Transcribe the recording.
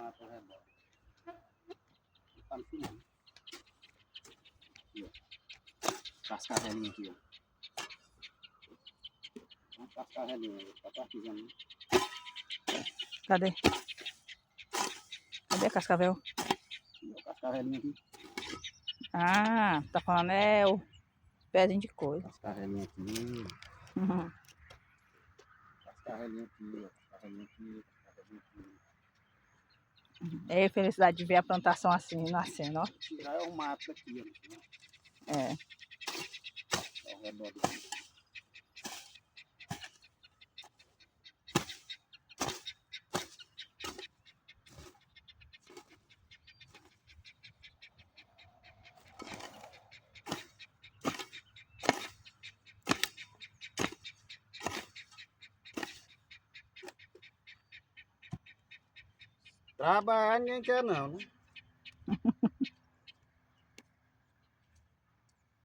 mato ao redor. Tá no final. Aqui, ó. Cascavelinha aqui, ó. Uma cascavelinha, tá partizando. Cadê? Cadê a cascavel? Aqui, ó, cascavelinha aqui. Ah, tá falando é o pezinho de coisa. Cascavelinha aqui. Uhum. Cascavelinha aqui, ó. Cascavelinha aqui. Cascavelinha aqui. É felicidade de ver a plantação assim, nascendo, ó. Já é o mato aqui, ó. É. Ao redor daqui. Trabalhar ninguém quer não, né?